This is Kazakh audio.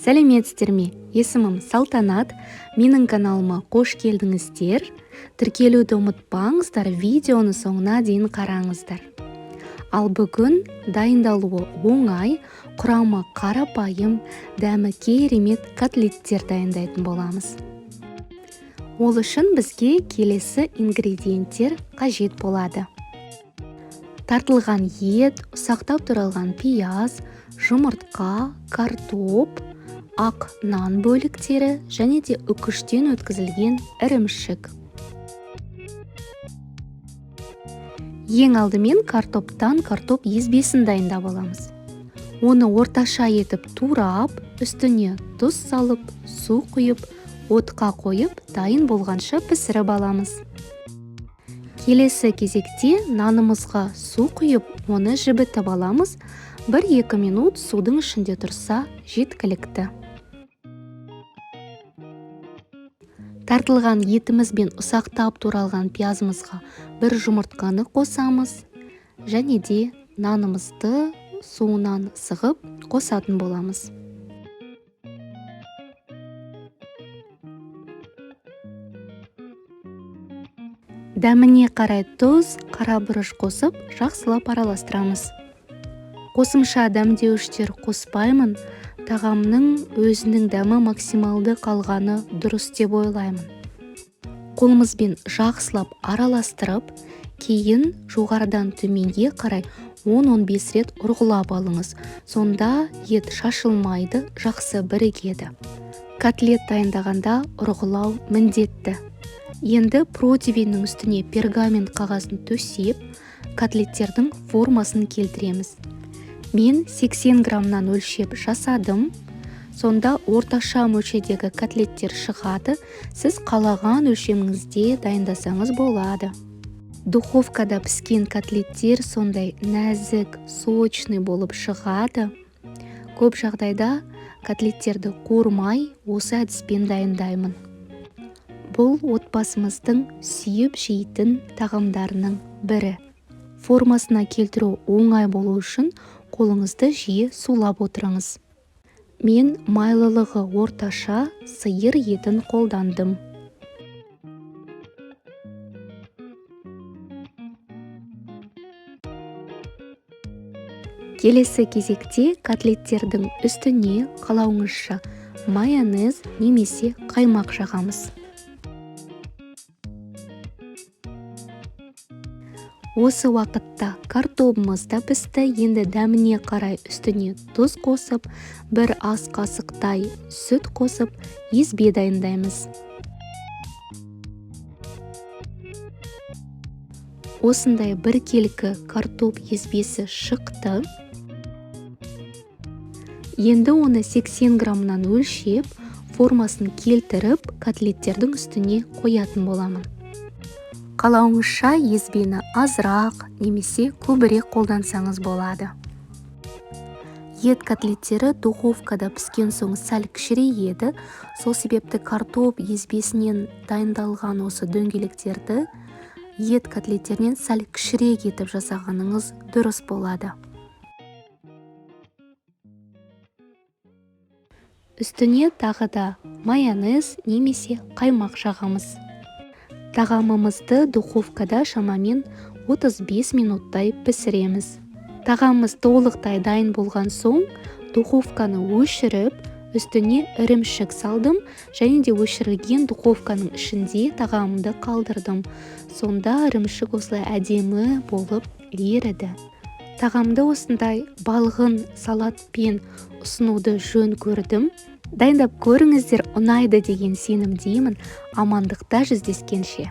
Сәлеметсіздер ме? Есімім Салтанат. Менің каналыма қош келдіңіздер. Тіркелуді ұмытпаңыздар, видеоны соңына дейін қараңыздар. Ал бүгін дайындалуы оңай, құрамы қарапайым, дәмі керемет котлеттер дайындайтын боламыз. Ол үшін бізге келесі ингредиенттер қажет болады. Тартылған ет, ұсақтап туралған пияз, жұмыртқа, картоп, ақ нан бөліктері және де үкіштен өткізілген ірімшік. Ең алдымен картоптан картоп езбесін дайындап аламыз. Оны орташа етіп турап, үстіне тұз салып, су құйып, отқа қойып, дайын болғанша пісіріп аламыз. Келесі кезекте нанымызға су құйып, оны жібітіп аламыз. 1-2 минут судың ішінде тұрса жеткілікті. Тартылған етіміз бен ұсақтап туралған пиязымызға бір жұмыртқаны қосамыз және де нанымызды суынан сығып қосатын боламыз. Дәміне қарай тұз, қара бұрыш қосып, жақсылап араластырамыз. Қосымша дәмдеуіштер қоспаймын, тағамның өзінің дәмі максималды қалғаны дұрыс деп ойлаймын. Қолымызбен жақсылап араластырып, кейін жоғарыдан төменге қарай 10-15 рет ұрғылап алыңыз. Сонда ет шашылмайды, жақсы бірігеді. Котлет дайындағанда ұрғылау міндетті. Енді противеннің үстіне пергамент қағазын төсеп, котлеттердің формасын келтіреміз. Мен 80 граммнан өлшеп жасадым. Сонда орташа мөлшердегі котлеттер шығады. Сіз қалаған өлшеміңізде дайындасаңыз болады. Духовкада піскен котлеттер сондай нәзік, сочный болып шығады. Көп жағдайда котлеттерді қуырмай осы әдіспен дайындаймын. Бұл отбасымыздың сүйіп жейтін тағамдарының бірі. Формасына келтіру оңай болу үшін қолыңызды жиі сулап отырыңыз. Мен майлылығы орташа сиыр етін қолдандым. Келесі кезекте котлеттердің үстіне қалауыңызша майонез немесе қаймақ жағамыз. Осы уақытта картопымыз да пісті. Енді дәміне қарай үстіне тұз қосып, 1 ас қасықтай сүт қосып, езбе дайындаймыз. Осындай бір келкі картоп езбесі шықты. Енді оны 80 граммнан өлшеп, формасын келтіріп, котлеттердің үстіне қоятын боламын. Қалауыңызша езбені азырақ немесе көбірек қолдансаңыз болады. Ет котлеттері духовкада піскен соң сәл кішірейеді. Сол себепті картоп езбесінен дайындалған осы дөңгелектерді ет котлеттерінен сәл кішірек етіп жасағаныңыз дұрыс болады. Үстіне тағы да майонез немесе қаймақ жағамыз. Тағамымызды духовкада шамамен 35 минуттай пісіреміз. Тағамымыз толықтай дайын болған соң, духовканы өшіріп, үстіне ірімшік салдым және де өшірілген духовканың ішінде тағамымды қалдырдым. Сонда ірімшік осылай әдемі болып еріді. Тағамды осындай балғын салатпен ұсынуды жөн көрдім. Дайындап көріңіздер, ұнайды деген сенімдемін. Амандықта жүздескенше.